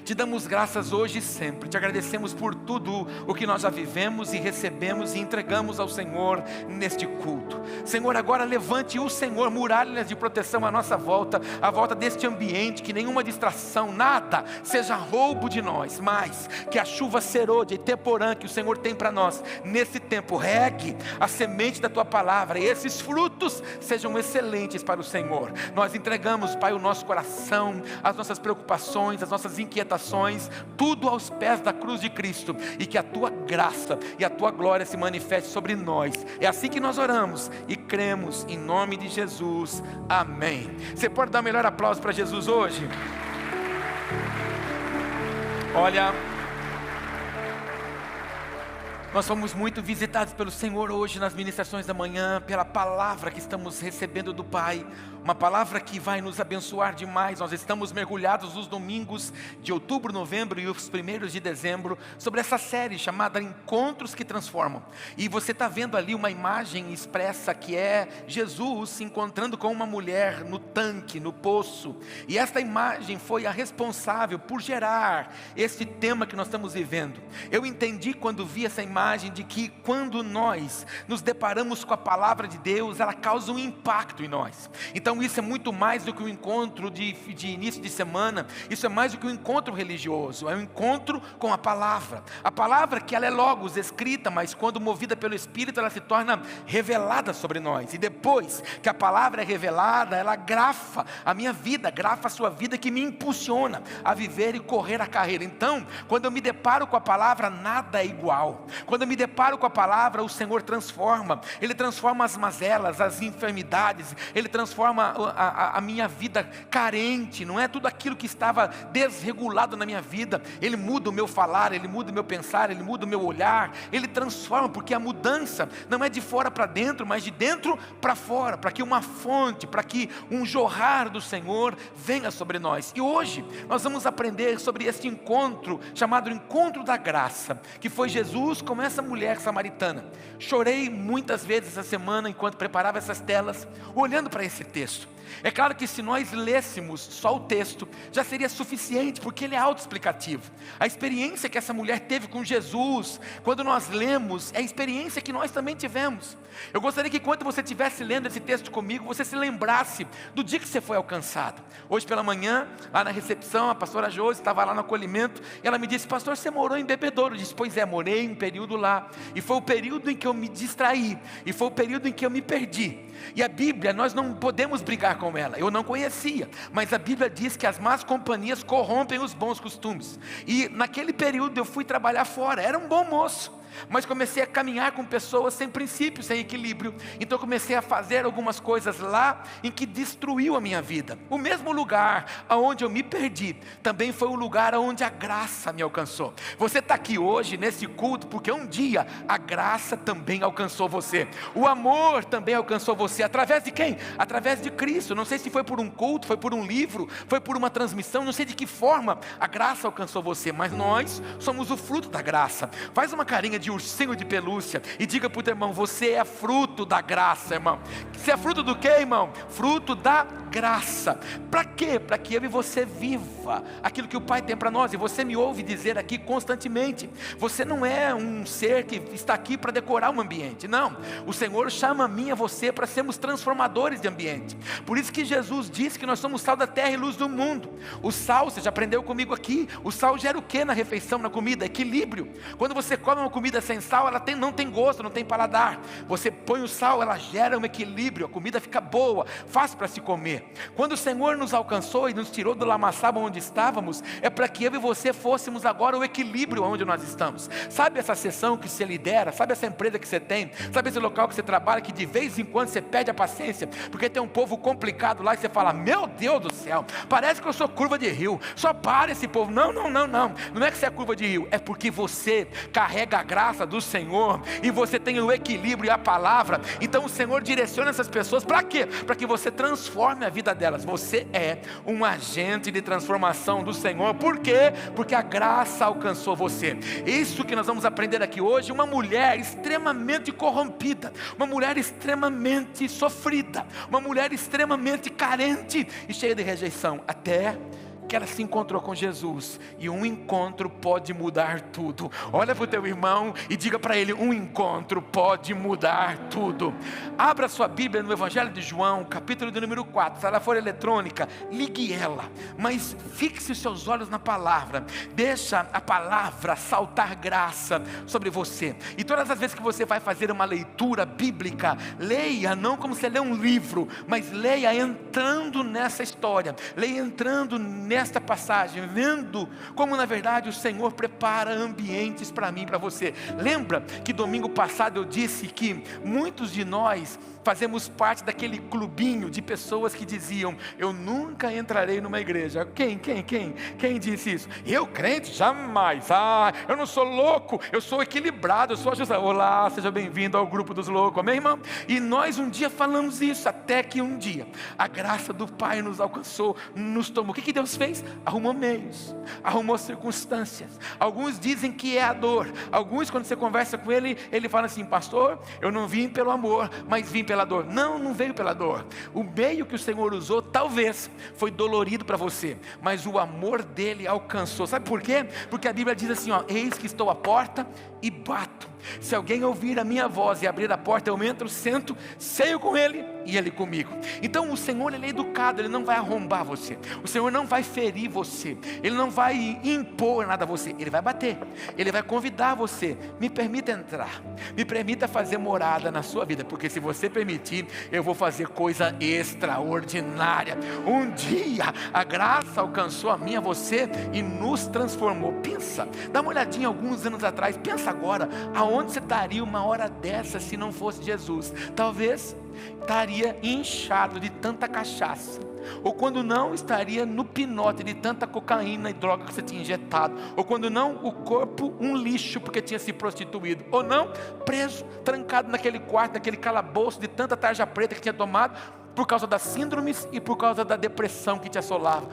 Te damos graças hoje e sempre. Te agradecemos por tudo o que nós já vivemos e recebemos e entregamos ao Senhor neste culto. Senhor, agora levante o Senhor muralhas de proteção à nossa volta, à volta deste ambiente, que nenhuma distração, nada seja roubo de nós, mas que a chuva serôdia e temporã que o Senhor tem para nós nesse tempo, regue a semente da Tua palavra e esses frutos sejam excelentes para o Senhor. Nós entregamos, Pai, o nosso coração, as nossas preocupações, as nossas inquietações, tudo aos pés da cruz de Cristo, e que a Tua graça e a Tua glória se manifeste sobre nós. É assim que nós oramos e cremos em nome de Jesus, amém. Você pode dar o melhor aplauso para Jesus hoje? Olha, nós fomos muito visitados pelo Senhor hoje nas ministrações da manhã, pela palavra que estamos recebendo do Pai, uma palavra que vai nos abençoar demais. Nós estamos mergulhados nos domingos de outubro, novembro e os primeiros de dezembro, sobre essa série chamada Encontros que Transformam. E você está vendo ali uma imagem expressa que é Jesus se encontrando com uma mulher no tanque, no poço. E esta imagem foi a responsável por gerar esse tema que nós estamos vivendo. Eu entendi quando vi essa imagem de que quando nós nos deparamos com a palavra de Deus, ela causa um impacto em nós. Então isso é muito mais do que um encontro de início de semana, isso é mais do que um encontro religioso, é um encontro com a palavra que ela é logos, escrita, mas quando movida pelo Espírito ela se torna revelada sobre nós, e depois que a palavra é revelada, ela grafa a minha vida, grafa a sua vida, que me impulsiona a viver e correr a carreira. Então, quando eu me deparo com a palavra, nada é igual. Quando eu me deparo com a palavra, o Senhor transforma, Ele transforma as mazelas, as enfermidades, Ele transforma a minha vida carente, não é? Tudo aquilo que estava desregulado na minha vida, Ele muda o meu falar, Ele muda o meu pensar, Ele muda o meu olhar, Ele transforma, porque a mudança não é de fora para dentro, mas de dentro para fora, para que uma fonte, para que um jorrar do Senhor venha sobre nós. E hoje nós vamos aprender sobre esse encontro, chamado Encontro da Graça, que foi Jesus com essa mulher samaritana. Chorei muitas vezes essa semana enquanto preparava essas telas, olhando para esse texto. É claro que se nós lêssemos só o texto, já seria suficiente, porque ele é autoexplicativo. A experiência que essa mulher teve com Jesus, quando nós lemos, é a experiência que nós também tivemos. Eu gostaria que enquanto você estivesse lendo esse texto comigo, você se lembrasse do dia que você foi alcançado. Hoje pela manhã, lá na recepção, a pastora Josi estava lá no acolhimento, e ela me disse: pastor, você morou em Bebedouro? Eu disse: pois é, morei um período lá, e foi o período em que eu me distraí, e foi o período em que eu me perdi. E a Bíblia, nós não podemos brigar com ela, eu não conhecia, mas a Bíblia diz que as más companhias corrompem os bons costumes. E naquele período eu fui trabalhar fora, era um bom moço, mas comecei a caminhar com pessoas sem princípio, sem equilíbrio. Então comecei a fazer algumas coisas lá em que destruiu a minha vida. O mesmo lugar aonde eu me perdi, também foi o lugar aonde a graça me alcançou. Você está aqui hoje nesse culto porque um dia a graça também alcançou você. O amor também alcançou você. Através de quem? Através de Cristo. Não sei se foi por um culto, foi por um livro, foi por uma transmissão, não sei de que forma a graça alcançou você, mas nós somos o fruto da graça. Faz uma carinha de ursinho de pelúcia e diga para o teu irmão: você é fruto da graça, irmão. Você é fruto do que, irmão? Fruto da graça. Para quê? Para que eu e você viva aquilo que o Pai tem para nós. E você me ouve dizer aqui constantemente: você não é um ser que está aqui para decorar um ambiente, não. O Senhor chama a mim e a você para sermos transformadores de ambiente. Por isso que Jesus disse que nós somos sal da terra e luz do mundo. O sal, você já aprendeu comigo aqui, o sal gera o que na refeição, na comida? Equilíbrio. Quando você come uma comida sem sal, ela não tem gosto, não tem paladar. Você põe o sal, ela gera um equilíbrio, a comida fica boa, fácil para se comer. Quando o Senhor nos alcançou e nos tirou do lamaçal onde estávamos, é para que eu e você fôssemos agora o equilíbrio onde nós estamos. Sabe essa sessão que você lidera? Sabe essa empresa que você tem? Sabe esse local que você trabalha, que de vez em quando você perde a paciência, porque tem um povo complicado lá, e você fala: meu Deus do céu, parece que eu sou curva de rio, só para esse povo. Não é que você é curva de rio, é porque você carrega a graça do Senhor, e você tem o equilíbrio e a palavra. Então o Senhor direciona essas pessoas para quê? Para que você transforme a vida delas. Você é um agente de transformação do Senhor. Por quê? Porque a graça alcançou você. Isso que nós vamos aprender aqui hoje. Uma mulher extremamente corrompida, uma mulher extremamente sofrida, uma mulher extremamente carente e cheia de rejeição, até que porque ela se encontrou com Jesus. E um encontro pode mudar tudo. Olha para o teu irmão e diga para ele: um encontro pode mudar tudo. Abra sua Bíblia no Evangelho de João, capítulo de número 4. Se ela for eletrônica, ligue ela, mas fixe os seus olhos na palavra. Deixa a palavra saltar graça sobre você. E todas as vezes que você vai fazer uma leitura bíblica, leia não como se lê um livro, mas leia entrando nessa história, leia entrando nesta passagem, vendo como na verdade o Senhor prepara ambientes para mim e para você. Lembra que domingo passado eu disse que muitos de nós fazemos parte daquele clubinho de pessoas que diziam: eu nunca entrarei numa igreja. Quem disse isso? Eu, crente? Jamais. Eu não sou louco, eu sou equilibrado, eu sou ajustado. Olá, seja bem-vindo ao grupo dos loucos, amém, irmão? E nós um dia falamos isso, até que um dia a graça do Pai nos alcançou, nos tomou. O que Deus fez? Arrumou meios, arrumou circunstâncias. Alguns dizem que é a dor. Alguns, quando você conversa com ele, ele fala assim: pastor, eu não vim pelo amor, mas vim pela dor. Não veio pela dor. O meio que o Senhor usou talvez foi dolorido para você, mas o amor dele alcançou. Sabe por quê? Porque a Bíblia diz assim: eis que estou à porta e bato. Se alguém ouvir a minha voz e abrir a porta, eu entro, sento, ceio com ele e ele comigo. Então o Senhor, ele é educado, ele não vai arrombar você, o Senhor não vai ferir você, ele não vai impor nada a você, ele vai bater, ele vai convidar você: me permita entrar, me permita fazer morada na sua vida, porque se você permitir, eu vou fazer coisa extraordinária. Um dia a graça alcançou a mim e a você e nos transformou. Pensa, dá uma olhadinha alguns anos atrás, pensa agora, aonde você estaria uma hora dessa se não fosse Jesus? Talvez estaria inchado de tanta cachaça, ou quando não, estaria no pinote de tanta cocaína e droga que você tinha injetado, ou quando não, o corpo um lixo porque tinha se prostituído, ou não, preso, trancado naquele quarto, naquele calabouço de tanta tarja preta que tinha tomado, por causa das síndromes e por causa da depressão que te assolava.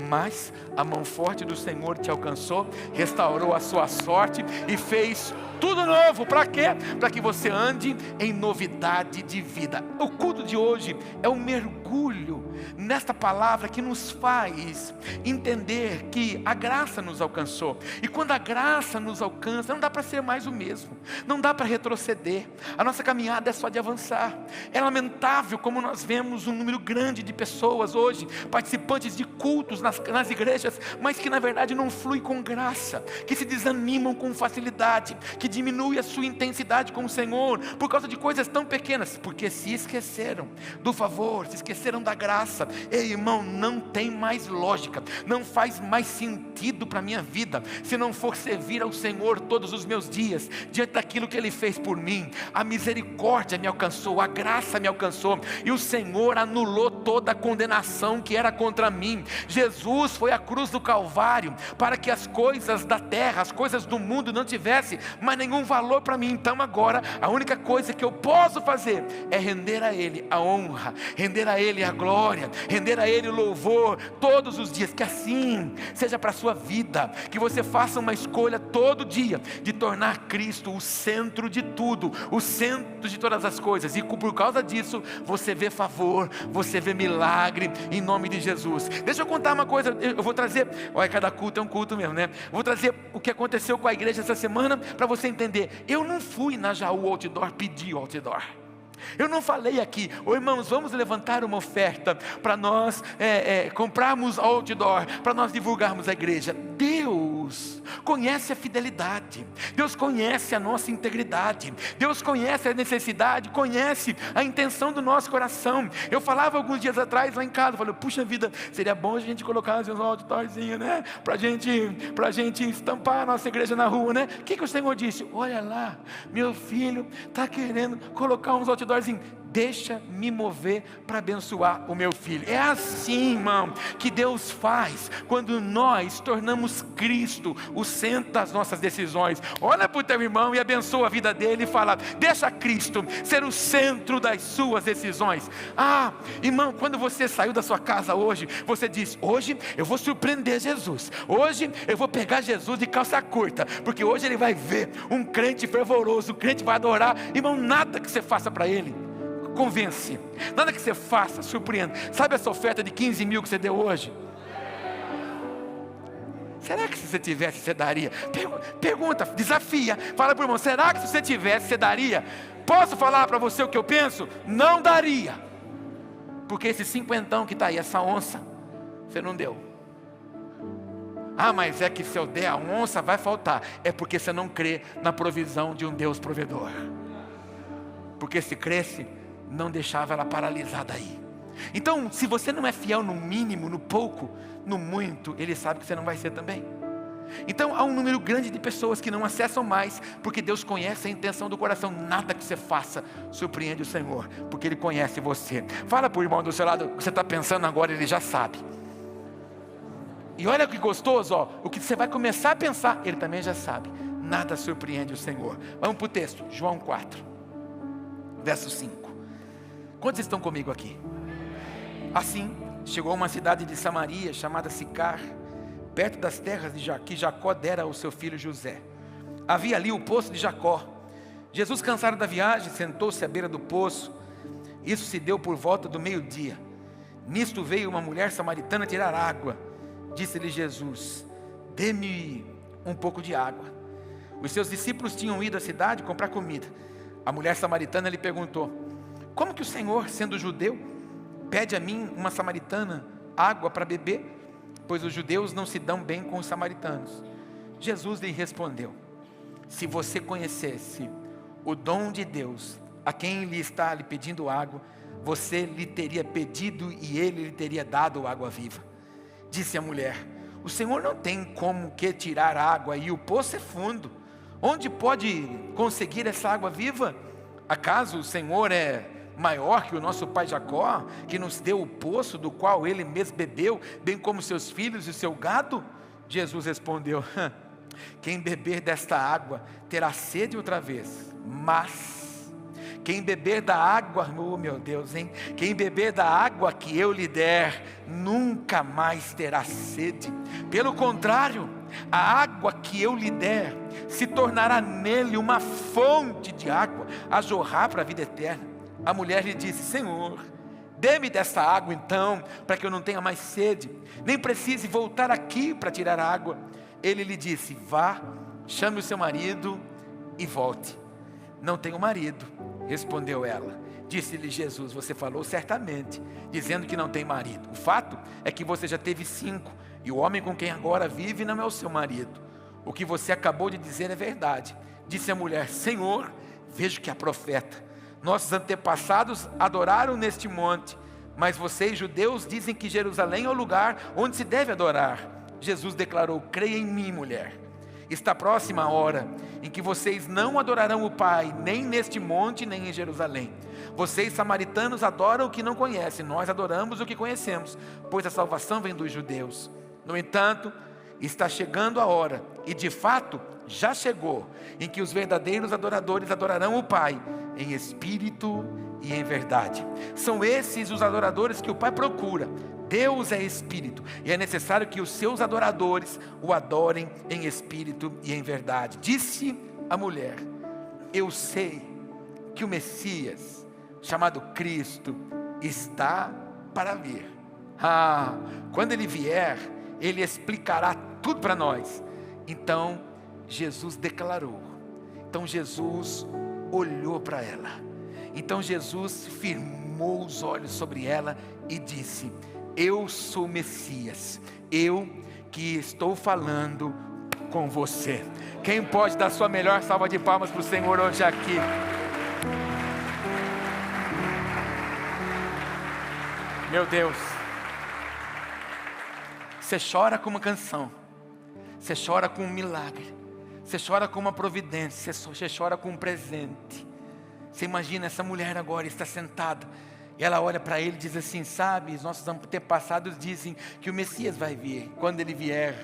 Mas a mão forte do Senhor te alcançou, restaurou a sua sorte e fez tudo novo. Para quê? Para que você ande em novidade de vida. O culto de hoje é um mergulho nesta palavra que nos faz entender que a graça nos alcançou. E quando a graça nos alcança, não dá para ser mais o mesmo, não dá para retroceder. A nossa caminhada é só de avançar. É lamentável como nós vemos um número grande de pessoas hoje, participantes de cultos nas igrejas, mas que na verdade não fluem com graça, que se desanimam com facilidade, que diminui a sua intensidade com o Senhor, por causa de coisas tão pequenas, porque se esqueceram do favor, se esqueceram da graça. Ei, irmão, não tem mais lógica, não faz mais sentido para a minha vida, se não for servir ao Senhor todos os meus dias, diante daquilo que Ele fez por mim. A misericórdia me alcançou, a graça me alcançou, e o Senhor anulou toda a condenação que era contra mim. Jesus foi à cruz do Calvário, para que as coisas da terra, as coisas do mundo não tivessem mais nenhum valor para mim. Então agora, a única coisa que eu posso fazer é render a Ele a honra, render a Ele a glória, render a Ele o louvor, todos os dias. Que assim seja para a sua vida, que você faça uma escolha todo dia, de tornar Cristo o centro de tudo, o centro de todas as coisas, e por causa disso, você vê favor, você vê milagre, em nome de Jesus. Deixa eu contar uma coisa, eu vou trazer, olha, cada culto é um culto mesmo, né? Vou trazer o que aconteceu com a igreja essa semana, para você entender. Eu não fui na Jaú Outdoor pedir outdoor. Eu não falei aqui: irmãos, vamos levantar uma oferta para nós comprarmos outdoor, para nós divulgarmos a igreja. Deus conhece a fidelidade, Deus conhece a nossa integridade, Deus conhece a necessidade, conhece a intenção do nosso coração. Eu falava alguns dias atrás lá em casa, falei: puxa vida, seria bom a gente colocar uns outdoorzinhos, né? Pra gente estampar a nossa igreja na rua, né? O que o Senhor disse? Olha lá, meu filho está querendo colocar uns outdoorzinhos. Deixa me mover para abençoar o meu filho. É assim, irmão, que Deus faz quando nós tornamos Cristo o centro das nossas decisões. Olha para o teu irmão e abençoa a vida dele e fala: deixa Cristo ser o centro das suas decisões. Irmão, quando você saiu da sua casa hoje, você diz: hoje eu vou surpreender Jesus, hoje eu vou pegar Jesus de calça curta, porque hoje ele vai ver um crente fervoroso, o crente vai adorar. Irmão, nada que você faça para ele convence, nada que você faça surpreende. Sabe essa oferta de 15 mil que você deu hoje? Será que se você tivesse, você daria? Pergunta, desafia. Fala para o irmão, será que se você tivesse, você daria? Posso falar para você o que eu penso? Não daria. Porque esse cinquentão que está aí, essa onça, você não deu. Ah, mas é que se eu der a onça vai faltar. É porque você não crê na provisão de um Deus provedor. Porque se cresce, não deixava ela paralisada aí. Então, se você não é fiel no mínimo, no pouco, no muito, Ele sabe que você não vai ser também. Então, há um número grande de pessoas que não acessam mais, porque Deus conhece a intenção do coração. Nada que você faça surpreende o Senhor, porque Ele conhece você. Fala para o irmão do seu lado, o que você está pensando agora, Ele já sabe. E olha que gostoso, ó, o que você vai começar a pensar, Ele também já sabe. Nada surpreende o Senhor. Vamos para o texto, João 4, verso 5. Quantos estão comigo aqui? Assim, chegou a uma cidade de Samaria, chamada Sicar, perto das terras que Jacó dera ao seu filho José. Havia ali o poço de Jacó. Jesus, cansado da viagem, sentou-se à beira do poço. Isso se deu por volta do meio-dia. Nisto veio uma mulher samaritana tirar água. Disse-lhe Jesus: dê-me um pouco de água. Os seus discípulos tinham ido à cidade comprar comida. A mulher samaritana lhe perguntou: como que o Senhor, sendo judeu, pede a mim, uma samaritana, água para beber? Pois os judeus não se dão bem com os samaritanos. Jesus lhe respondeu: se você conhecesse o dom de Deus, a quem lhe está lhe pedindo água, você lhe teria pedido e ele lhe teria dado água viva. Disse a mulher: o Senhor não tem como que tirar água e o poço é fundo. Onde pode conseguir essa água viva? Acaso o Senhor é maior que o nosso pai Jacó, que nos deu o poço do qual ele mesmo bebeu, bem como seus filhos e seu gado? Jesus respondeu: quem beber desta água terá sede outra vez, mas quem beber da água, oh meu Deus, hein? Quem beber da água que eu lhe der, nunca mais terá sede. Pelo contrário, a água que eu lhe der se tornará nele uma fonte de água a jorrar para a vida eterna. A mulher lhe disse: Senhor, dê-me dessa água então, para que eu não tenha mais sede, nem precise voltar aqui para tirar água. Ele lhe disse: vá, chame o seu marido e volte. Não tenho marido, respondeu ela. Disse-lhe Jesus: você falou certamente, dizendo que não tem marido. O fato é que você já teve 5, e o homem com quem agora vive não é o seu marido. O que você acabou de dizer é verdade. Disse a mulher: Senhor, vejo que é profeta. Nossos antepassados adoraram neste monte, mas vocês, judeus, dizem que Jerusalém é o lugar onde se deve adorar. Jesus declarou: creia em mim, mulher. Está próxima a hora em que vocês não adorarão o Pai, nem neste monte, nem em Jerusalém. Vocês, samaritanos, adoram o que não conhecem, nós adoramos o que conhecemos, pois a salvação vem dos judeus. No entanto, está chegando a hora, e de fato já chegou, em que os verdadeiros adoradores adorarão o Pai em espírito e em verdade. São esses os adoradores que o Pai procura. Deus é espírito, e é necessário que os seus adoradores o adorem em espírito e em verdade. Disse a mulher: eu sei que o Messias, chamado Cristo, está para vir. Quando ele vier, ele explicará tudo para nós. Então Jesus declarou. Então Jesus olhou para ela. Então Jesus firmou os olhos sobre ela e disse: eu sou o Messias, eu que estou falando com você. Quem pode dar sua melhor salva de palmas para o Senhor hoje aqui? Meu Deus, você chora com uma canção, você chora com um milagre, você chora com uma providência, você chora com um presente. Você imagina essa mulher agora está sentada, e ela olha para ele e diz assim: sabe, os nossos antepassados dizem que o Messias vai vir. Quando ele vier,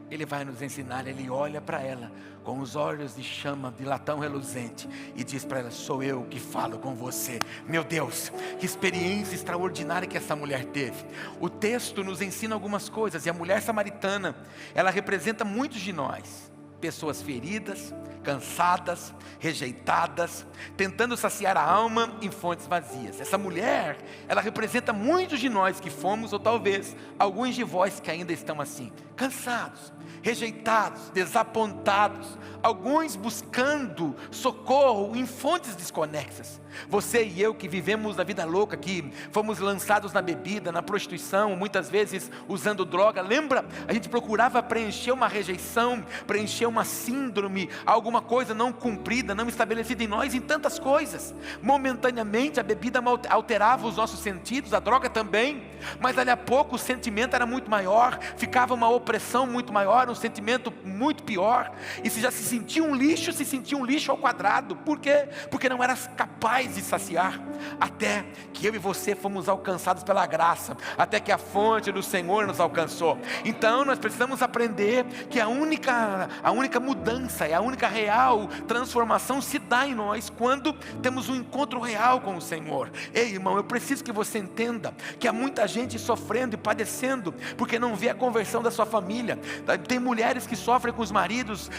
ele vai nos ensinar. Ele olha para ela com os olhos de chama, de latão reluzente, e diz para ela: sou eu que falo com você. Meu Deus, que experiência extraordinária que essa mulher teve. O texto nos ensina algumas coisas, e a mulher samaritana, ela representa muitos de nós. Pessoas feridas, cansadas, rejeitadas, tentando saciar a alma em fontes vazias. Essa mulher, ela representa muitos de nós que fomos, ou talvez alguns de vós que ainda estão assim, cansados, rejeitados, desapontados, alguns buscando socorro em fontes desconexas. Você e eu que vivemos a vida louca, que fomos lançados na bebida, na prostituição, muitas vezes usando droga, lembra? A gente procurava preencher uma rejeição, preencher uma síndrome, alguma coisa não cumprida, não estabelecida em nós, em tantas coisas. Momentaneamente a bebida alterava os nossos sentidos, a droga também, mas dali a pouco o sentimento era muito maior, ficava uma opressão muito maior, um sentimento muito pior, e se já se sentia um lixo ao quadrado. Por quê? Porque não eras capaz de saciar, até que eu e você fomos alcançados pela graça, até que a fonte do Senhor nos alcançou. Então nós precisamos aprender que a única mudança, a única real transformação se dá em nós quando temos um encontro real com o Senhor. Ei, irmão, eu preciso que você entenda que há muita gente sofrendo e padecendo porque não vê a conversão da sua família. Tem mulheres que sofrem com os maridos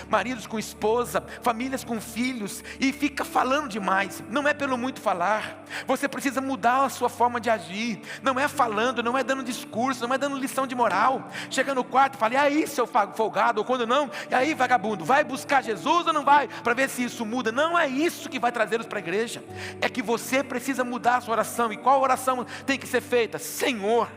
com esposa, famílias com filhos, e fica falando demais. Não é pelo muito falar, você precisa mudar a sua forma de agir. Não é falando, não é dando discurso, não é dando lição de moral. Chega no quarto e fala: e aí, seu folgado, ou quando não, e aí, vagabundo, vai buscar Jesus ou não vai? Para ver se isso muda. Não é isso que vai trazê-los para a igreja. É que você precisa mudar a sua oração. E qual oração tem que ser feita? Senhor,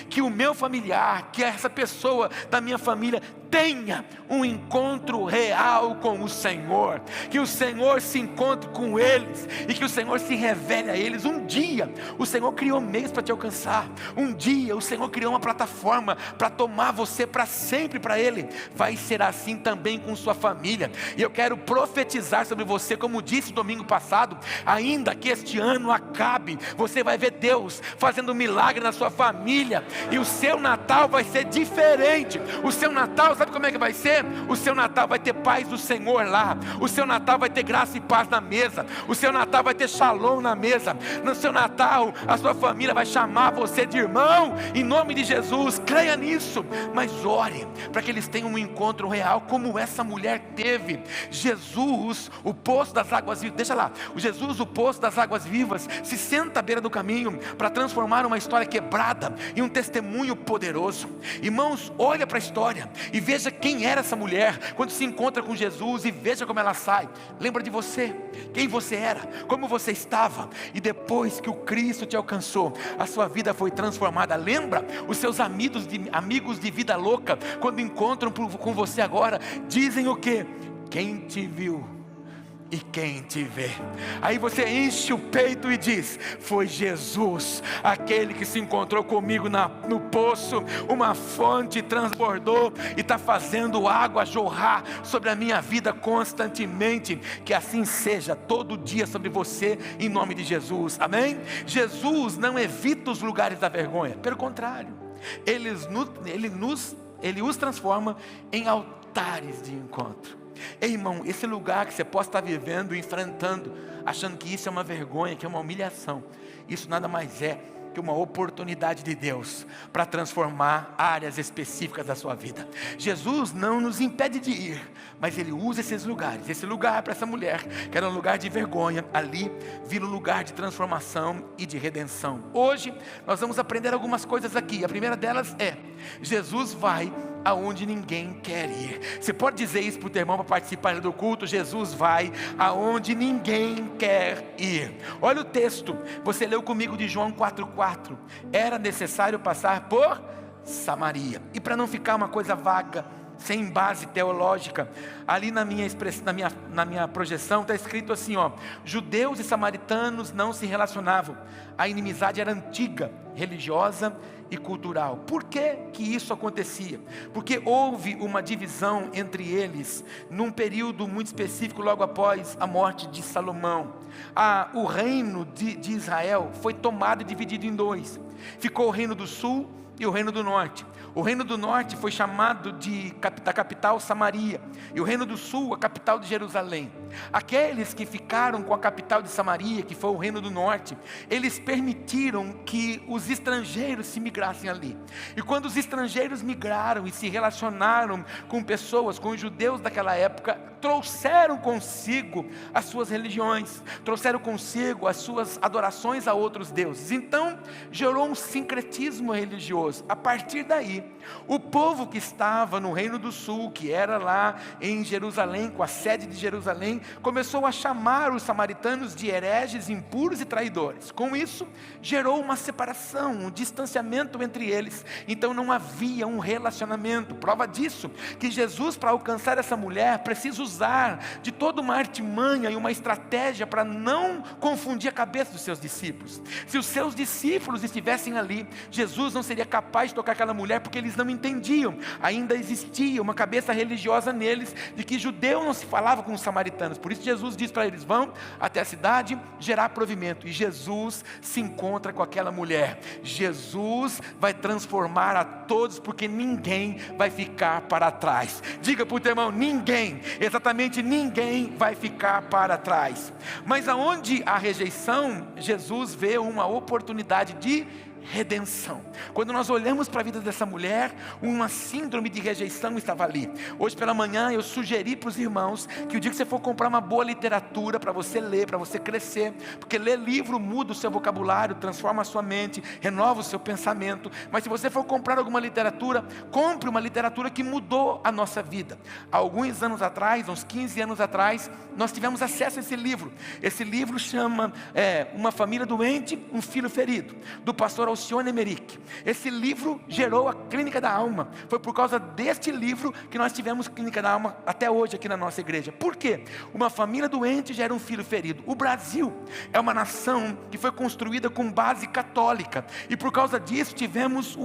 que o meu familiar, que essa pessoa da minha família tenha um encontro real com o Senhor, que o Senhor se encontre com eles, e que o Senhor se revele a eles. Um dia o Senhor criou meios para te alcançar, um dia o Senhor criou uma plataforma para tomar você para sempre para Ele. Vai ser assim também com sua família, e eu quero profetizar sobre você, como disse domingo passado, ainda que este ano acabe, você vai ver Deus fazendo um milagre na sua família, e o seu Natal vai ser diferente. O seu Natal, sabe como é que vai ser? O seu Natal vai ter paz do Senhor lá, o seu Natal vai ter graça e paz na mesa, o seu Natal vai ter shalom na mesa. No seu Natal, a sua família vai chamar você de irmão, em nome de Jesus. Creia nisso, mas ore para que eles tenham um encontro real, como essa mulher teve. Jesus, o poço das águas vivas, deixa lá, o Jesus, o poço das águas vivas, se senta à beira do caminho para transformar uma história quebrada em um testemunho poderoso. Irmãos, olha para a história e veja quem era essa mulher quando se encontra com Jesus, e veja como ela sai. Lembra de você, quem você era, como você estava, e depois que o Cristo te alcançou, a sua vida foi transformada. Lembra os seus amigos de vida louca, quando encontram com você agora, dizem o quê? Quem te viu e quem te vê. Aí você enche o peito e diz: foi Jesus, aquele que se encontrou comigo no poço, uma fonte transbordou e está fazendo água jorrar sobre a minha vida constantemente. Que assim seja todo dia sobre você, em nome de Jesus, amém? Jesus não evita os lugares da vergonha, pelo contrário, Ele os transforma em altares de encontro. Ei, irmão, esse lugar que você possa estar vivendo, enfrentando, achando que isso é uma vergonha, que é uma humilhação, isso nada mais é que uma oportunidade de Deus para transformar áreas específicas da sua vida. Jesus não nos impede de ir, mas Ele usa esses lugares. Esse lugar para essa mulher, que era um lugar de vergonha, ali vira um lugar de transformação e de redenção. Hoje nós vamos aprender algumas coisas aqui. A primeira delas é: Jesus vai aonde ninguém quer ir. Você pode dizer isso para o teu irmão para participar do culto? Jesus vai aonde ninguém quer ir. Olha o texto, você leu comigo de João 4,4. Era necessário passar por Samaria. E para não ficar uma coisa vaga, sem base teológica, ali na minha projeção está escrito assim, ó: judeus e samaritanos não se relacionavam, a inimizade era antiga, religiosa e cultural. Por que isso acontecia? Porque houve uma divisão entre eles, num período muito específico, logo após a morte de Salomão. O reino de Israel foi tomado e dividido em dois. Ficou o reino do sul e o reino do norte. O reino do norte foi chamado da capital Samaria, e o reino do sul a capital de Jerusalém. Aqueles que ficaram com a capital de Samaria, que foi o reino do norte, eles permitiram que os estrangeiros se migrassem ali. E quando os estrangeiros migraram e se relacionaram com pessoas, com os judeus daquela época, trouxeram consigo as suas religiões, trouxeram consigo as suas adorações a outros deuses. Então gerou um sincretismo religioso. A partir daí, o povo que estava no reino do sul, que era lá em Jerusalém, com a sede de Jerusalém, começou a chamar os samaritanos de hereges, impuros e traidores. Com isso, gerou uma separação, um distanciamento entre eles. Então não havia um relacionamento. Prova disso, que Jesus, para alcançar essa mulher, precisa usar de toda uma artimanha e uma estratégia para não confundir a cabeça dos seus discípulos. Se os seus discípulos estivessem ali, Jesus não seria capaz de tocar aquela mulher, porque eles não entendiam. Ainda existia uma cabeça religiosa neles, de que judeu não se falava com os samaritanos. Por isso Jesus diz para eles: vão até a cidade gerar provimento. E Jesus se encontra com aquela mulher. Jesus vai transformar a todos, porque ninguém vai ficar para trás. Diga para o teu irmão: ninguém, exatamente ninguém vai ficar para trás. Mas aonde há rejeição, Jesus vê uma oportunidade de redenção. Quando nós olhamos para a vida dessa mulher, uma síndrome de rejeição estava ali. Hoje pela manhã eu sugeri para os irmãos que o dia que você for comprar uma boa literatura para você ler, para você crescer, porque ler livro muda o seu vocabulário, transforma a sua mente, renova o seu pensamento. Mas se você for comprar alguma literatura, compre uma literatura que mudou a nossa vida. Há alguns anos atrás, uns 15 anos atrás, nós tivemos acesso a esse livro. Esse livro chama Uma Família Doente, um Filho Ferido, do pastor Alcione Emerick. Esse livro gerou a Clínica da Alma. Foi por causa deste livro que nós tivemos Clínica da Alma até hoje aqui na nossa igreja. Por quê? Uma família doente gera um filho ferido. O Brasil é uma nação que foi construída com base católica, e por causa disso tivemos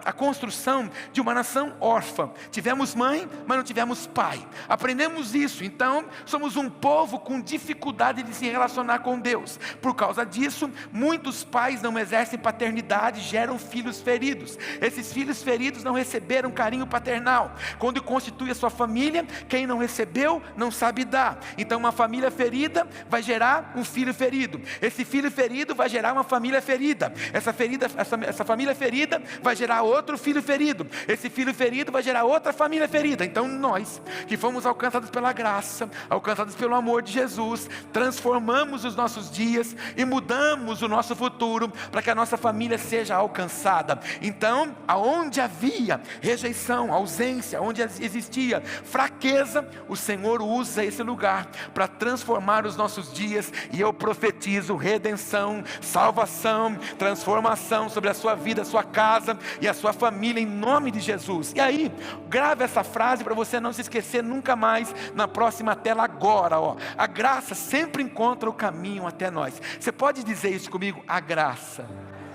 a construção de uma nação órfã. Tivemos mãe, mas não tivemos pai. Aprendemos isso. Então somos um povo com dificuldade de se relacionar com Deus. Por causa disso, muitos pais não exercem paternidade, geram filhos feridos. Esses filhos feridos não receberam carinho paternal. Quando constitui a sua família, quem não recebeu não sabe dar. Então uma família ferida vai gerar um filho ferido. Esse filho ferido vai gerar uma família ferida. Essa família ferida vai gerar outro filho ferido. Esse filho ferido vai gerar outra família ferida. Então nós, que fomos alcançados pela graça, alcançados pelo amor de Jesus, transformamos os nossos dias e mudamos o nosso futuro para que a nossa família seja alcançada. Então, aonde havia rejeição, ausência, onde existia fraqueza, o Senhor usa esse lugar para transformar os nossos dias. E eu profetizo redenção, salvação, transformação sobre a sua vida, a sua casa e a sua família, em nome de Jesus. E aí, grave essa frase para você não se esquecer nunca mais na próxima tela agora, ó. A graça sempre encontra o caminho até nós. Você pode dizer isso comigo? A graça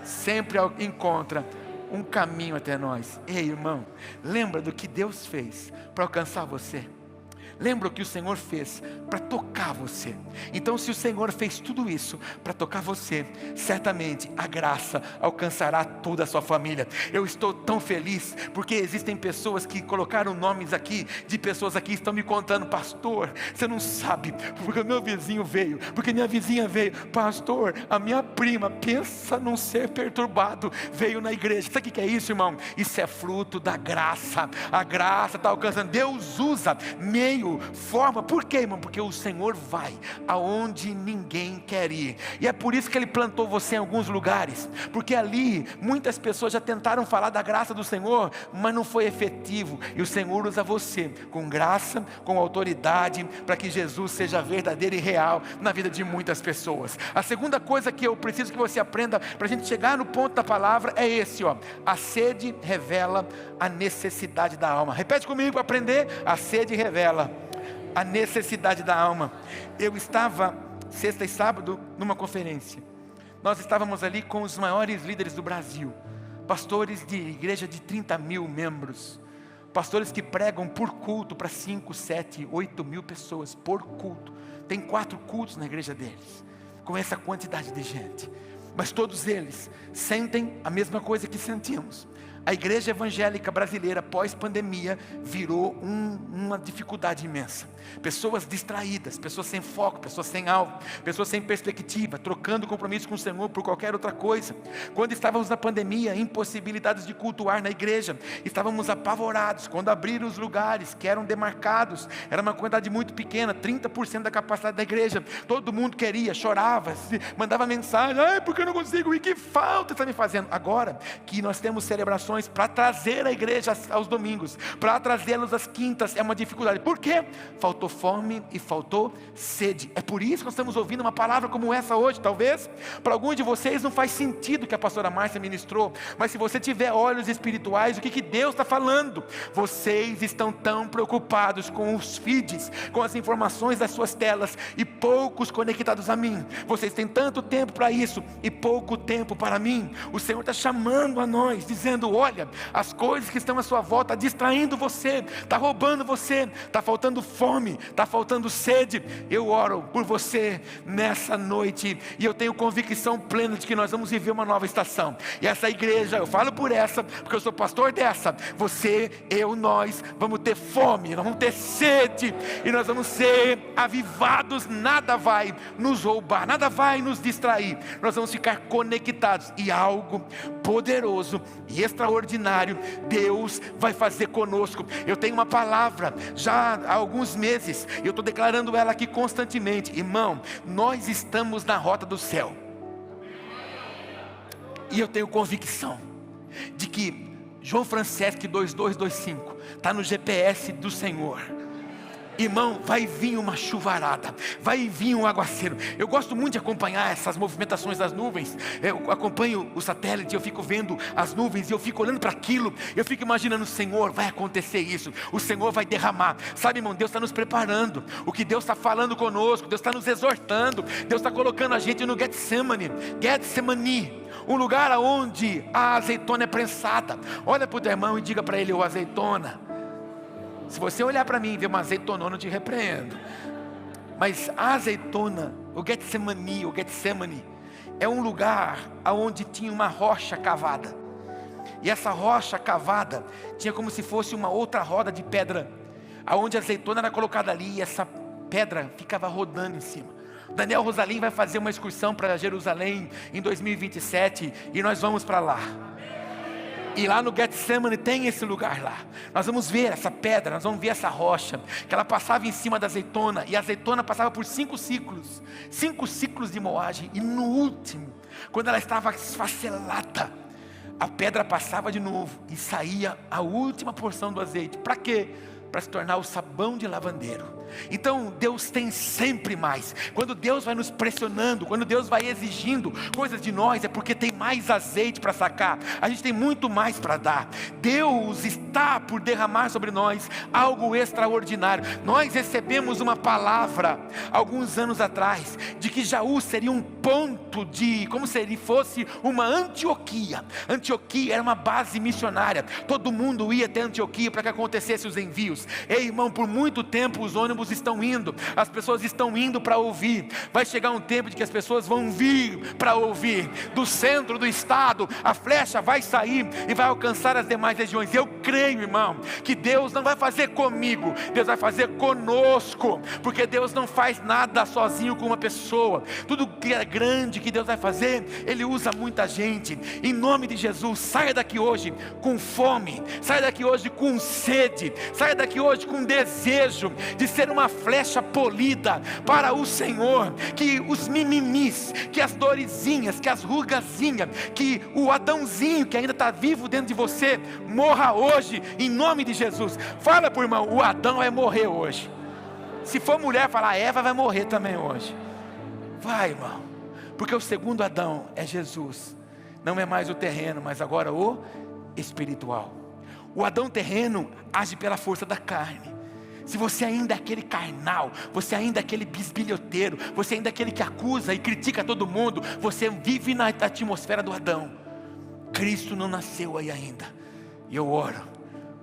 sempre encontra um caminho até nós. Ei, irmão, lembra do que Deus fez para alcançar você? Lembra o que o Senhor fez para tocar você? Então, se o Senhor fez tudo isso para tocar você, certamente a graça alcançará toda a sua família. Eu estou tão feliz, porque existem pessoas que colocaram nomes aqui, de pessoas aqui que estão me contando: pastor, você não sabe, porque o meu vizinho veio, porque minha vizinha veio, pastor, a minha prima, pensa num ser perturbado, veio na igreja. Sabe o que é isso, irmão? Isso é fruto da graça. A graça está alcançando. Deus usa meio, forma. Por quê, irmão? Porque o Senhor vai aonde ninguém quer ir. E é por isso que Ele plantou você em alguns lugares, porque ali muitas pessoas já tentaram falar da graça do Senhor, mas não foi efetivo. E o Senhor usa você com graça, com autoridade, para que Jesus seja verdadeiro e real na vida de muitas pessoas. A segunda coisa que eu preciso que você aprenda para a gente chegar no ponto da palavra é esse, ó: a sede revela a necessidade da alma. Repete comigo para aprender: a sede revela a necessidade da alma. Eu estava sexta e sábado numa conferência. Nós estávamos ali com os maiores líderes do Brasil, pastores de igreja de 30 mil membros, pastores que pregam por culto para 5, 7, 8 mil pessoas por culto. Tem 4 cultos na igreja deles, com essa quantidade de gente. mas todos eles sentem a mesma coisa que sentimos. A igreja evangélica brasileira pós-pandemia virou uma dificuldade imensa. Pessoas distraídas, pessoas sem foco, pessoas sem alvo, pessoas sem perspectiva, trocando compromisso com o Senhor por qualquer outra coisa. Quando estávamos na pandemia, impossibilidades de cultuar na igreja, estávamos apavorados. Quando abriram os lugares que eram demarcados, era uma quantidade muito pequena, 30% da capacidade da igreja. Todo mundo queria, chorava, mandava mensagem: ai, porque eu não consigo ir, que falta está me fazendo. Agora que nós temos celebrações para trazer a igreja aos domingos, para trazê-los às quintas, é uma dificuldade. Por quê? Faltou fome e faltou sede. É por isso que nós estamos ouvindo uma palavra como essa hoje. Talvez para alguns de vocês não faz sentido o que a pastora Márcia ministrou, mas se você tiver olhos espirituais, o que Deus está falando? Vocês estão tão preocupados com os feeds, com as informações das suas telas, e poucos conectados a mim. Vocês têm tanto tempo para isso e pouco tempo para mim. O Senhor está chamando a nós, dizendo: olha, as coisas que estão à sua volta distraindo você, está roubando você, está faltando fome, está faltando sede. Eu oro por você nessa noite, e eu tenho convicção plena de que nós vamos viver uma nova estação. E essa igreja, eu falo por essa, porque eu sou pastor dessa. Você, eu, nós vamos ter fome, nós vamos ter sede, e nós vamos ser avivados. Nada vai nos roubar, nada vai nos distrair. Nós vamos ficar conectados, e algo poderoso e extraordinário Deus vai fazer conosco. Eu tenho uma palavra já há alguns meses, eu estou declarando ela aqui constantemente. Irmão, nós estamos na rota do céu, e eu tenho convicção de que João Franceschi 2225 está no GPS do Senhor. Irmão, vai vir uma chuvarada, vai vir um aguaceiro. Eu gosto muito de acompanhar essas movimentações das nuvens. Eu acompanho o satélite, eu fico vendo as nuvens, e eu fico olhando para aquilo, eu fico imaginando: Senhor, vai acontecer isso, o Senhor vai derramar. Sabe, irmão, Deus está nos preparando. O que Deus está falando conosco, Deus está nos exortando, Deus está colocando a gente no Getsemane, um lugar onde a azeitona é prensada. Olha para o teu irmão e diga para ele: ô azeitona. Se você olhar para mim e ver uma azeitona, eu não te repreendo. Mas a azeitona, o Getsemane, é um lugar onde tinha uma rocha cavada. E essa rocha cavada tinha como se fosse uma outra roda de pedra, aonde a azeitona era colocada ali, e essa pedra ficava rodando em cima. Daniel Rosalim vai fazer uma excursão para Jerusalém em 2027, e nós vamos para lá. E lá no Getsemane tem esse lugar lá. Nós vamos ver essa pedra, nós vamos ver essa rocha, que ela passava em cima da azeitona, e a azeitona passava por 5 ciclos de moagem, e no último, quando ela estava esfacelada, a pedra passava de novo, e saía a última porção do azeite. Para quê? Para se tornar o sabão de lavandeiro. Então Deus tem sempre mais. Quando Deus vai nos pressionando, quando Deus vai exigindo coisas de nós, é porque tem mais azeite para sacar. A gente tem muito mais para dar. Deus está por derramar sobre nós algo extraordinário. Nós recebemos uma palavra alguns anos atrás, de que Jaú seria um ponto de, como se ele fosse uma Antioquia. Antioquia era uma base missionária. Todo mundo ia até Antioquia para que acontecesse os envios. Ei, irmão, por muito tempo os ônibus estão indo, as pessoas estão indo para ouvir. Vai chegar um tempo de que as pessoas vão vir para ouvir. Do centro do estado, a flecha vai sair e vai alcançar as demais regiões. Eu creio, irmão, que Deus não vai fazer comigo, Deus vai fazer conosco, porque Deus não faz nada sozinho com uma pessoa. Tudo que é grande que Deus vai fazer, Ele usa muita gente. Em nome de Jesus, saia daqui hoje com fome, saia daqui hoje com sede, saia daqui hoje com desejo de ser uma flecha polida para o Senhor. Que os mimimis, que as dorezinhas, que as rugazinhas, que o Adãozinho que ainda está vivo dentro de você, morra hoje, em nome de Jesus. Fala para o irmão: o Adão vai morrer hoje. Se for mulher, fala: a Eva vai morrer também hoje. Vai, irmão, porque o segundo Adão é Jesus. Não é mais o terreno, mas agora o espiritual. O Adão terreno age pela força da carne. Se você ainda é aquele carnal, você ainda é aquele bisbilhoteiro, você ainda é aquele que acusa e critica todo mundo, você vive na atmosfera do Adão. Cristo não nasceu aí ainda. E eu oro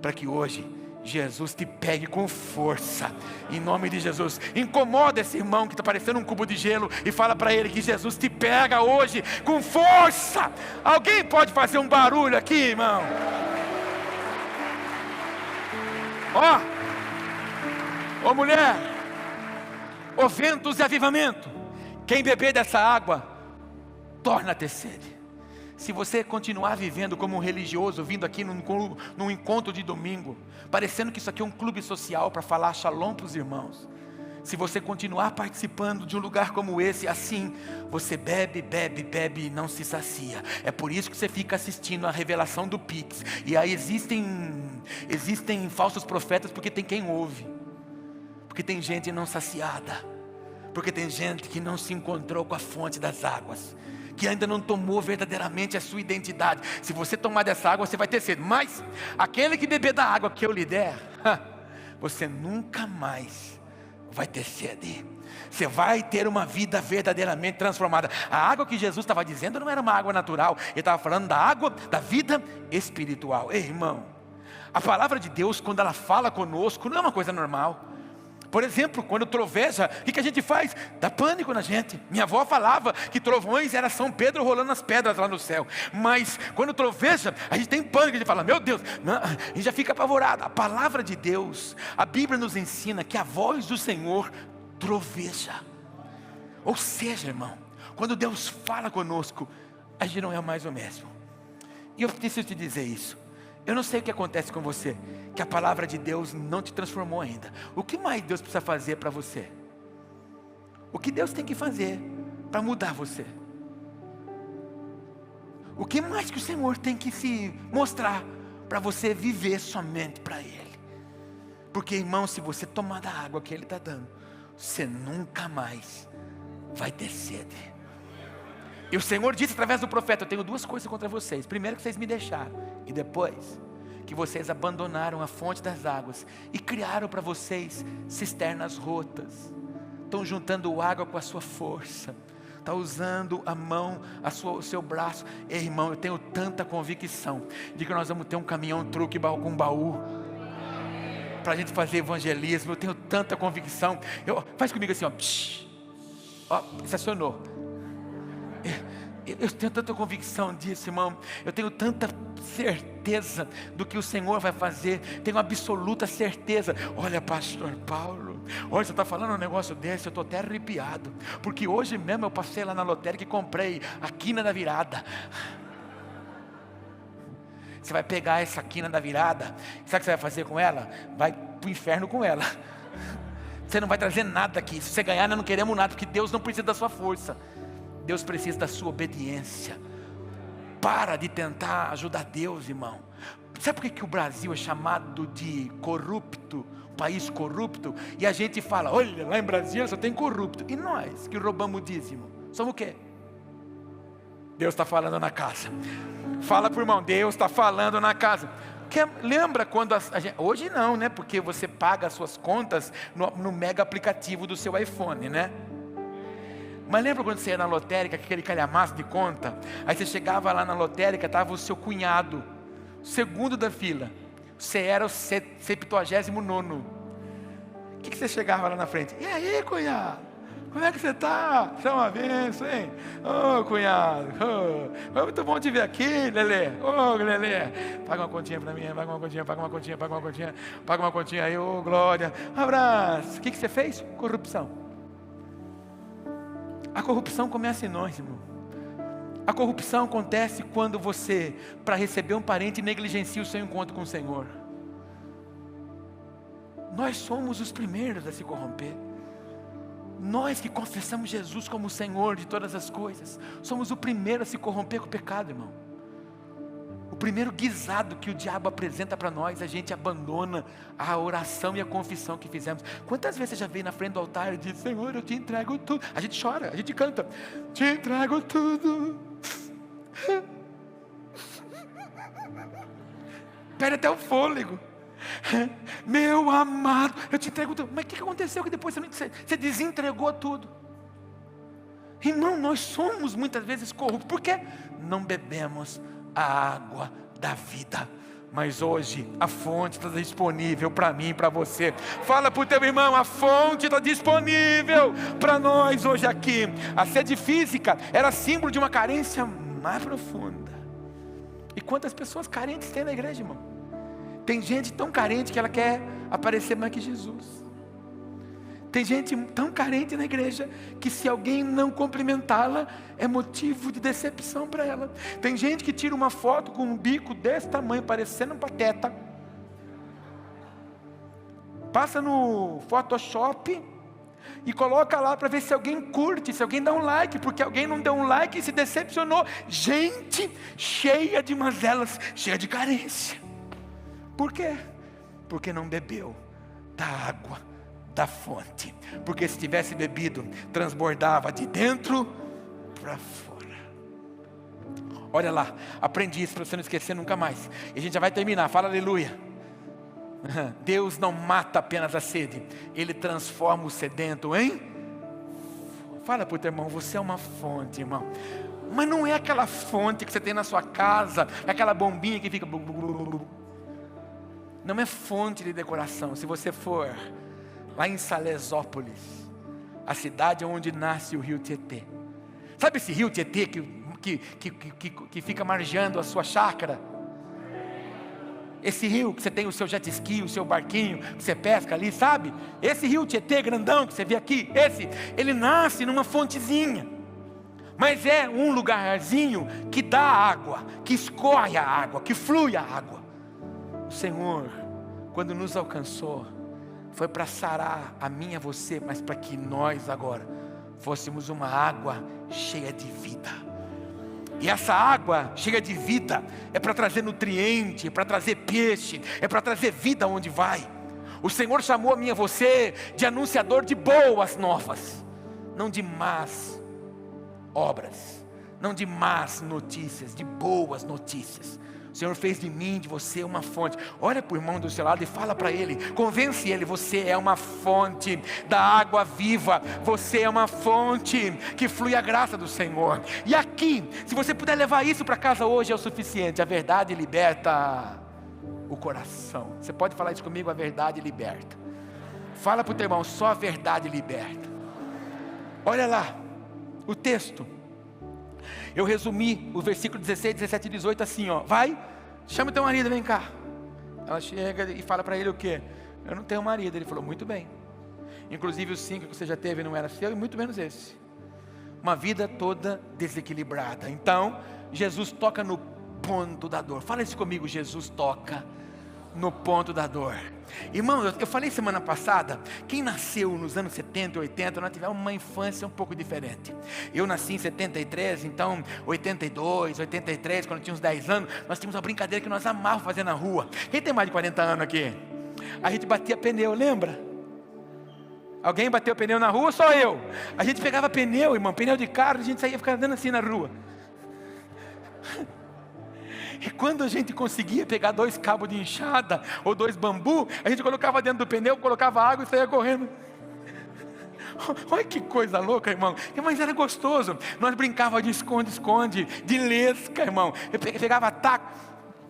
para que hoje Jesus te pegue com força, em nome de Jesus. Incomoda esse irmão que está parecendo um cubo de gelo e fala para ele que Jesus te pega hoje com força. Alguém pode fazer um barulho aqui, irmão? Ó mulher, ó ventos de avivamento, quem beber dessa água torna a ter sede. Se você continuar vivendo como um religioso, vindo aqui num encontro de domingo, parecendo que isso aqui é um clube social para falar shalom para os irmãos, se você continuar participando de um lugar como esse, assim, você bebe e não se sacia. É por isso que você fica assistindo a revelação do Pix. E aí existem falsos profetas, porque tem quem ouve, porque tem gente não saciada, porque tem gente que não se encontrou com a fonte das águas, que ainda não tomou verdadeiramente a sua identidade. Se você tomar dessa água, você vai ter sede. Mas aquele que beber da água que eu lhe der, você nunca mais vai ter sede. Você vai ter uma vida verdadeiramente transformada. A água que Jesus estava dizendo não era uma água natural. Ele estava falando da água da vida espiritual. Ei, irmão, a palavra de Deus, quando ela fala conosco, não é uma coisa normal. Por exemplo, quando troveja, o que a gente faz? Dá pânico na gente. Minha avó falava que trovões era São Pedro rolando as pedras lá no céu. Mas quando troveja, a gente tem pânico, a gente fala, meu Deus, não, a gente já fica apavorado. A palavra de Deus, a Bíblia nos ensina que a voz do Senhor troveja. Ou seja, irmão, quando Deus fala conosco, a gente não é mais o mesmo. E eu preciso te dizer isso. Eu não sei o que acontece com você, que a palavra de Deus não te transformou ainda. O que mais Deus precisa fazer para você? O que Deus tem que fazer para mudar você? O que mais que o Senhor tem que se mostrar para você viver somente para Ele? Porque, irmão, se você tomar da água que Ele está dando, você nunca mais vai ter sede. E o Senhor disse através do profeta, eu tenho duas coisas contra vocês. Primeiro, que vocês me deixaram. E depois, que vocês abandonaram a fonte das águas e criaram para vocês cisternas rotas. Estão juntando água com a sua força. Está usando a mão, o seu braço. Ei, irmão, eu tenho tanta convicção de que nós vamos ter um caminhão truque com baú para a gente fazer evangelismo. Eu tenho tanta convicção. Faz comigo assim, ó, estacionou. Eu tenho tanta convicção disso, irmão. Eu tenho tanta certeza do que o Senhor vai fazer. Tenho absoluta certeza. Olha, pastor Paulo, olha, você está falando um negócio desse, eu estou até arrepiado. Porque hoje mesmo eu passei lá na lotérica e comprei a quina da virada. Você vai pegar essa quina da virada, sabe o que você vai fazer com ela? Vai para o inferno com ela. Você não vai trazer nada aqui. Se você ganhar, nós não queremos nada, porque Deus não precisa da sua força. Deus precisa da sua obediência. Para de tentar ajudar Deus, irmão. Sabe por que o Brasil é chamado de corrupto? País corrupto? E a gente fala, olha, lá em Brasília só tem corrupto. E nós que roubamos o dízimo, somos o quê? Deus está falando na casa. Fala para o irmão, Deus está falando na casa. Lembra quando hoje não, né? Porque você paga as suas contas no mega aplicativo do seu iPhone, né? Mas lembra quando você ia na lotérica, aquele calhamaço de conta? Aí você chegava lá na lotérica, estava o seu cunhado, segundo da fila. Você era o 79º. O que você chegava lá na frente? E aí, cunhado? Como é que você está? Você é uma bênção, hein? Ô, cunhado. É muito bom te ver aqui, Lelê. Ô, Lelê. Paga uma continha para mim, paga uma continha aí, ô, glória. Um abraço. O que você fez? Corrupção. A corrupção começa em nós, irmão. A corrupção acontece quando você, para receber um parente, negligencia o seu encontro com o Senhor. Nós somos os primeiros a se corromper. Nós que confessamos Jesus como o Senhor de todas as coisas, somos o primeiro a se corromper com o pecado, irmão. O primeiro guisado que o diabo apresenta para nós, a gente abandona a oração e a confissão que fizemos. Quantas vezes você já veio na frente do altar e diz, Senhor, eu te entrego tudo. A gente chora, a gente canta, te entrego tudo. Perde até o fôlego. Meu amado, eu te entrego tudo. Mas o que aconteceu que depois você desentregou tudo? Irmão, nós somos muitas vezes corruptos. Por quê? Não bebemos a água da vida Mas hoje a fonte está disponível para mim e para você. Fala para o teu irmão, a fonte está disponível para nós hoje aqui. A sede física era símbolo de uma carência mais profunda. E quantas pessoas carentes tem na igreja, irmão? Tem gente tão carente que ela quer aparecer mais que Jesus. Tem gente tão carente na igreja que se alguém não cumprimentá-la é motivo de decepção para ela. Tem gente que tira uma foto com um bico desse tamanho, parecendo um pateta, passa no Photoshop e coloca lá para ver se alguém curte, se alguém dá um like, porque alguém não deu um like e se decepcionou. Gente cheia de mazelas, cheia de carência. Por quê? Porque não bebeu da água da fonte. Porque se tivesse bebido, transbordava de dentro para fora. Olha lá, aprendi isso para você não esquecer nunca mais. E a gente já vai terminar, fala aleluia. Deus não mata apenas a sede, Ele transforma o sedento em... Fala para o teu irmão, você é uma fonte, irmão. Mas não é aquela fonte que você tem na sua casa, é aquela bombinha que fica... Não é fonte de decoração. Se você for lá em Salesópolis, a cidade onde nasce o rio Tietê. Sabe esse rio Tietê que fica margeando a sua chácara? Esse rio que você tem o seu jet ski, o seu barquinho, que você pesca ali, sabe? Esse rio Tietê grandão que você vê aqui, ele nasce numa fontezinha. Mas é um lugarzinho que dá água, que escorre a água, que flui a água. O Senhor, quando nos alcançou, foi para sarar a mim e a você, mas para que nós agora fôssemos uma água cheia de vida. E essa água cheia de vida é para trazer nutriente, é para trazer peixe, é para trazer vida onde vai. O Senhor chamou a mim e a você de anunciador de boas novas, não de más obras, não de más notícias, de boas notícias. O Senhor fez de mim, de você, uma fonte. Olha para o irmão do seu lado e fala para ele, convence ele, você é uma fonte da água viva, você é uma fonte que flui a graça do Senhor. E aqui, se você puder levar isso para casa hoje, é o suficiente. A verdade liberta o coração. Você pode falar isso comigo? A verdade liberta. Fala para o teu irmão, só a verdade liberta. Olha lá, o texto. Eu resumi o versículo 16, 17 e 18 assim, ó. Vai, chama o teu marido, vem cá. Ela chega e fala para ele o quê? Eu não tenho marido. Ele falou, muito bem. Inclusive os 5 que você já teve não era seu, e muito menos esse. Uma vida toda desequilibrada. Então, Jesus toca no ponto da dor. Fala isso comigo, Jesus toca no ponto da dor. Irmão, eu falei semana passada, quem nasceu nos anos 70 e 80, nós tivemos uma infância um pouco diferente. Eu nasci em 73, então 82, 83, quando eu tinha uns 10 anos, nós tínhamos uma brincadeira que nós amávamos fazer na rua. Quem tem mais de 40 anos aqui? A gente batia pneu, lembra? Alguém bateu pneu na rua? Só eu. A gente pegava pneu, irmão, pneu de carro, a gente saía ficando andando assim na rua. E quando a gente conseguia pegar 2 cabos de enxada ou 2 bambu, a gente colocava dentro do pneu, colocava água e saía correndo. Olha que coisa louca, irmão. Mas era gostoso. Nós brincávamos de esconde-esconde, de lesca, irmão. Eu pegava taco,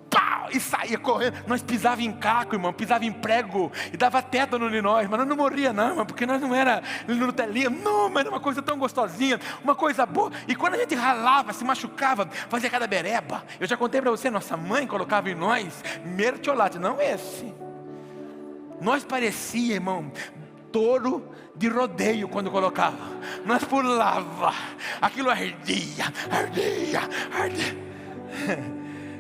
pau, e saía correndo. Nós pisava em caco, irmão, pisava em prego e dava tétano em nós, mas nós não morria não, irmão, porque nós não era Nutelinha, não, mas era uma coisa tão gostosinha, uma coisa boa. E quando a gente ralava, se machucava, fazia cada bereba. Eu já contei para você, nossa mãe colocava em nós mertiolate, não esse. Nós parecia, irmão, touro de rodeio quando colocava. Nós pulava, aquilo ardia.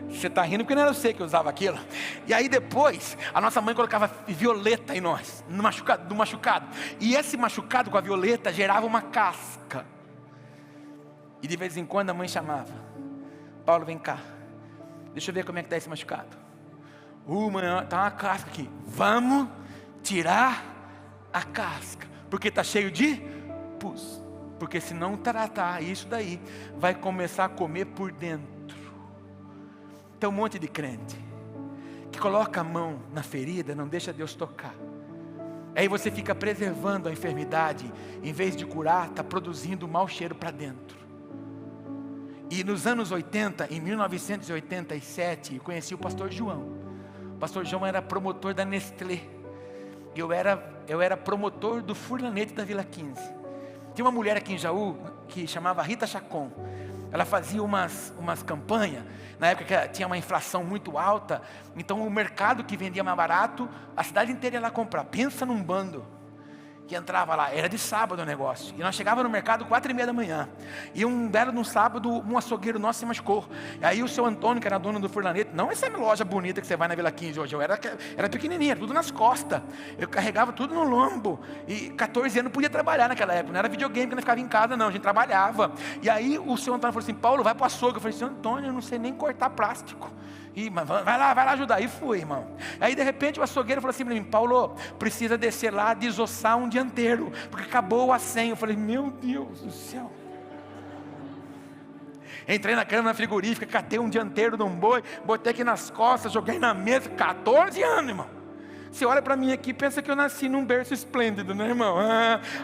Você está rindo porque não era você que usava aquilo. E aí depois, a nossa mãe colocava violeta em no machucado. E esse machucado com a violeta gerava uma casca. E de vez em quando a mãe chamava, Paulo, vem cá, deixa eu ver como é que está esse machucado. Mãe, está uma casca aqui. Vamos tirar a casca, porque está cheio de pus. Porque se não tratar isso daí, vai começar a comer por dentro. Tem um monte de crente que coloca a mão na ferida, não deixa Deus tocar. Aí você fica preservando a enfermidade, em vez de curar, está produzindo um mau cheiro para dentro. E nos anos 80, em 1987, eu conheci o pastor João. pastor João era promotor da Nestlé. Eu era promotor do Furlanete da Vila 15. Tinha uma mulher aqui em Jaú que chamava Rita Chacon. Ela fazia umas campanhas. Na época que tinha uma inflação muito alta, então o mercado que vendia mais barato, a cidade inteira ia lá comprar. Pensa num bando que entrava lá, era de sábado o negócio, e nós chegávamos no mercado 4:30 da manhã, e um belo no sábado, um açougueiro nosso se machucou, e aí o seu Antônio, que era dono do Furlanete, não essa loja bonita que você vai na Vila 15 hoje, eu era pequenininha, tudo nas costas, eu carregava tudo no lombo, e 14 anos não podia trabalhar naquela época, não era videogame que não ficava em casa não, a gente trabalhava, e aí o seu Antônio falou assim, Paulo, vai para o açougue. Eu falei, seu Antônio, eu não sei nem cortar plástico. Mas vai lá ajudar. E fui, irmão. Aí de repente o açougueiro falou assim para mim, Paulo, precisa descer lá, desossar um dianteiro, porque acabou o acém. Eu falei, meu Deus do céu. Entrei na câmara frigorífica, catei um dianteiro de um boi, botei aqui nas costas, joguei na mesa, 14 anos, irmão. Você olha para mim aqui e pensa que eu nasci num berço esplêndido, né, irmão?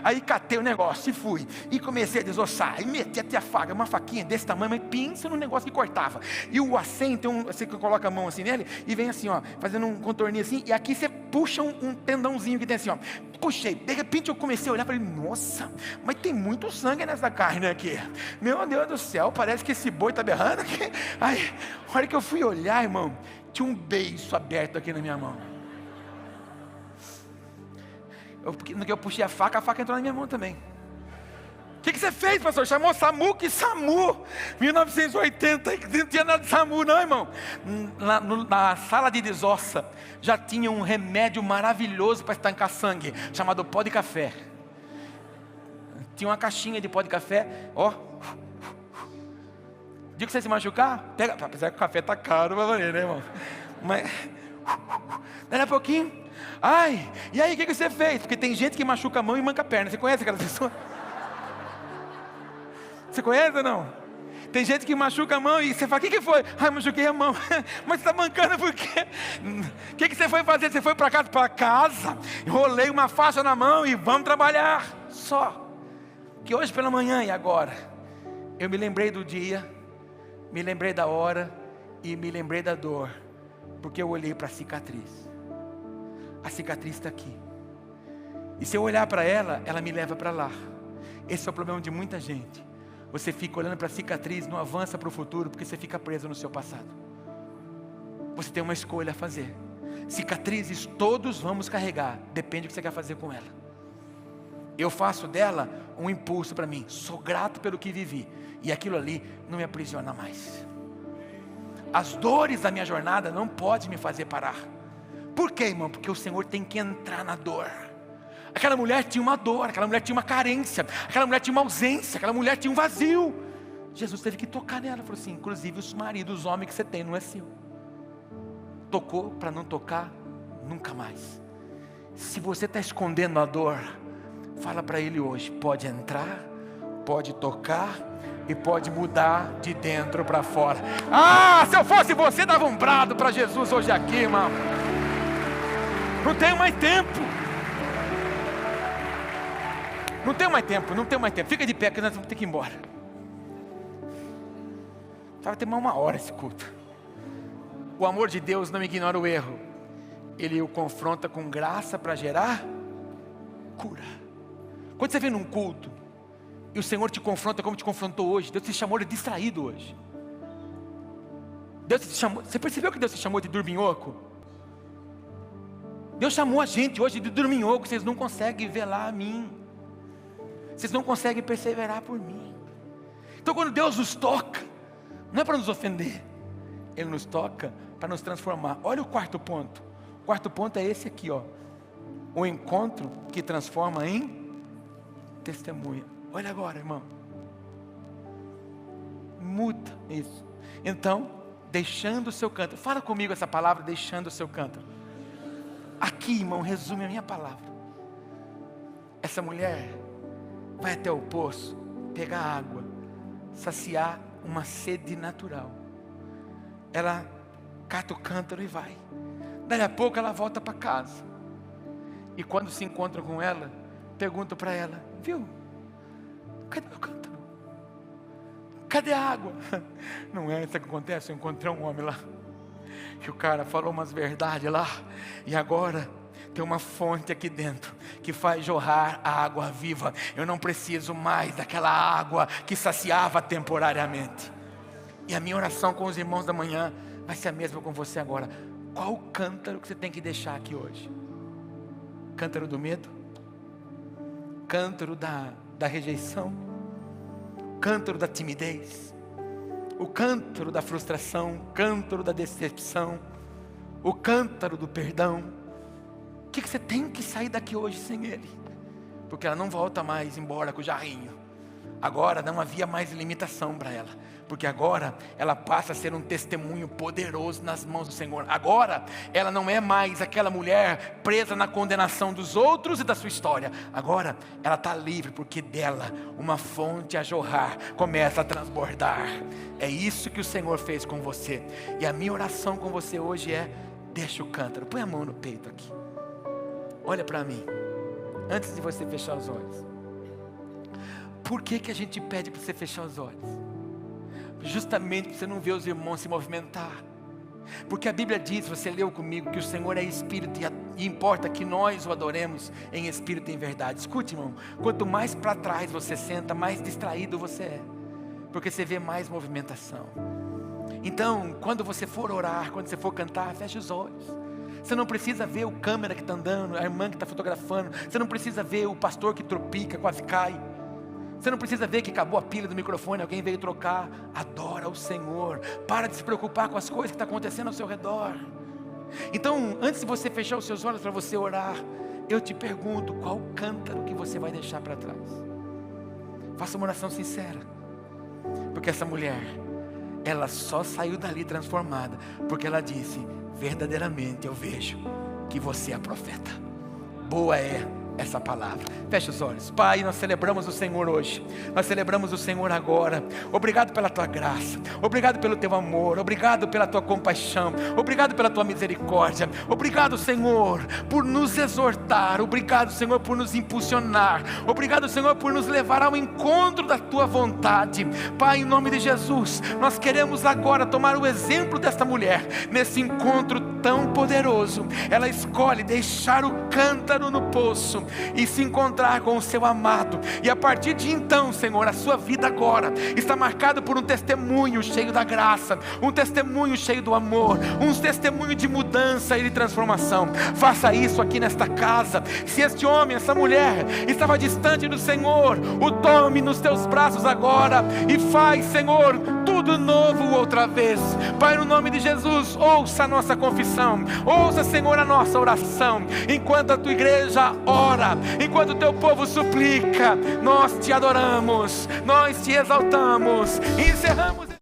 Aí catei o negócio e fui. E comecei a desossar. E meti até a faca, uma faquinha desse tamanho, mas pensa no negócio que cortava. E o acém, você coloca a mão assim nele e vem assim, ó, fazendo um contorninho assim. E aqui você puxa um tendãozinho que tem assim, ó. Puxei. De repente eu comecei a olhar e falei, nossa, mas tem muito sangue nessa carne aqui. Meu Deus do céu, parece que esse boi está berrando aqui. Aí, a hora que eu fui olhar, irmão, tinha um beiço aberto aqui na minha mão. No que eu puxei a faca entrou na minha mão também. O que você fez, pastor? Chamou SAMU? Que SAMU? 1980, não tinha nada de SAMU não, irmão. Na sala de desossa, já tinha um remédio maravilhoso para estancar sangue, chamado pó de café. Tinha uma caixinha de pó de café, ó. Dia que você se machucar, pega, apesar que o café tá caro, vai valer, né, irmão? Mas, daí a pouquinho, ai, e aí o que você fez? Porque tem gente que machuca a mão e manca a perna. Você conhece aquela pessoa? Você conhece ou não? Tem gente que machuca a mão e você fala, o que foi? Ai, machuquei a mão. Mas você está mancando por quê? O que você foi fazer? Você foi para casa? Para casa, enrolei uma faixa na mão e vamos trabalhar. Só que hoje pela manhã e agora, eu me lembrei do dia, me lembrei da hora e me lembrei da dor, porque eu olhei para a cicatriz. A cicatriz está aqui. E se eu olhar para ela, ela me leva para lá. Esse é o problema de muita gente. Você fica olhando para a cicatriz, não avança para o futuro, porque você fica preso no seu passado. Você tem uma escolha a fazer. Cicatrizes todos vamos carregar, depende do que você quer fazer com ela. Eu faço dela um impulso para mim. Sou grato pelo que vivi, e aquilo ali não me aprisiona mais. As dores da minha jornada não podem me fazer parar. Por quê, irmão? Porque o Senhor tem que entrar na dor. Aquela mulher tinha uma dor, aquela mulher tinha uma carência, aquela mulher tinha uma ausência, aquela mulher tinha um vazio. Jesus teve que tocar nela, falou assim, inclusive os maridos, os homens que você tem, não é seu. Tocou para não tocar nunca mais. Se você está escondendo a dor, fala para ele hoje, pode entrar, pode tocar e pode mudar de dentro para fora. Ah, se eu fosse você, dava um brado para Jesus hoje aqui, irmão. Não tenho mais tempo. Não tenho mais tempo. Fica de pé que nós vamos ter que ir embora. Vai ter mais 1 hora esse culto. O amor de Deus não ignora o erro. Ele o confronta com graça para gerar cura. Quando você vem num culto e o Senhor te confronta como te confrontou hoje, Deus te chamou de distraído hoje. Deus te chamou. Você percebeu que Deus te chamou de dorminhoco? Deus chamou a gente hoje de dorminhoco. Vocês não conseguem velar a mim. Vocês não conseguem perseverar por mim. Então quando Deus nos toca, não é para nos ofender. Ele nos toca para nos transformar. Olha o quarto ponto. O quarto ponto é esse aqui, ó. O encontro que transforma em testemunha. Olha agora, irmão. Muda isso. Então, deixando o seu cântaro. Fala comigo essa palavra, deixando o seu cântaro. Aqui, irmão, resume a minha palavra. Essa mulher vai até o poço, pegar água, saciar uma sede natural. Ela cata o cântaro e vai. Daí a pouco ela volta para casa. E quando se encontra com ela, pergunta para ela, viu? Cadê o cântaro? Cadê a água? Não é isso que acontece, eu encontrei um homem lá. E o cara falou umas verdades lá, e agora tem uma fonte aqui dentro que faz jorrar a água viva. Eu não preciso mais daquela água que saciava temporariamente. E a minha oração com os irmãos da manhã vai ser a mesma com você agora. Qual o cântaro que você tem que deixar aqui hoje? Cântaro do medo? Cântaro da rejeição? Cântaro da timidez? O cântaro da frustração? Cântaro da decepção? O cântaro do perdão? O que você tem que sair daqui hoje sem ele? Porque ela não volta mais embora com o jarrinho. Agora não havia mais limitação para ela, porque agora ela passa a ser um testemunho poderoso nas mãos do Senhor. Agora ela não é mais aquela mulher presa na condenação dos outros e da sua história. Agora ela está livre, porque dela uma fonte a jorrar começa a transbordar. É isso que o Senhor fez com você. E a minha oração com você hoje é: deixa o cântaro, põe a mão no peito aqui, olha para mim, antes de você fechar os olhos. Por que a gente pede para você fechar os olhos? Justamente para você não ver os irmãos se movimentar. Porque a Bíblia diz, você leu comigo, que o Senhor é Espírito e importa que nós o adoremos em Espírito e em verdade. Escute, irmão, quanto mais para trás você senta, mais distraído você é, porque você vê mais movimentação. Então, quando você for orar, quando você for cantar, feche os olhos. Você não precisa ver o câmera que está andando, a irmã que está fotografando. Você não precisa ver o pastor que tropica, quase cai. Você não precisa ver que acabou a pilha do microfone, alguém veio trocar. Adora o Senhor. Para de se preocupar com as coisas que estão acontecendo ao seu redor. Então, antes de você fechar os seus olhos para você orar, eu te pergunto, qual o cântaro que você vai deixar para trás? Faça uma oração sincera. Porque essa mulher, ela só saiu dali transformada, porque ela disse: verdadeiramente eu vejo que você é profeta. Boa é essa palavra. Feche os olhos. Pai, nós celebramos o Senhor hoje. Nós celebramos o Senhor agora. Obrigado pela tua graça. Obrigado pelo teu amor. Obrigado pela tua compaixão. Obrigado pela tua misericórdia. Obrigado, Senhor, por nos exortar. Obrigado, Senhor, por nos impulsionar. Obrigado, Senhor, por nos levar ao encontro da tua vontade. Pai, em nome de Jesus, nós queremos agora tomar o exemplo desta mulher. Nesse encontro tão poderoso, ela escolhe deixar o cântaro no poço e se encontrar com o seu amado. E a partir de então, Senhor, a sua vida agora está marcada por um testemunho cheio da graça, um testemunho cheio do amor, um testemunho de mudança e de transformação. Faça isso aqui nesta casa. Se este homem, essa mulher estava distante do Senhor, o tome nos teus braços agora e faz, Senhor, tudo novo outra vez. Pai, no nome de Jesus, ouça a nossa confissão, ouça, Senhor, a nossa oração. Enquanto a tua igreja ora, enquanto o teu povo suplica, nós te adoramos, nós te exaltamos. Encerramos.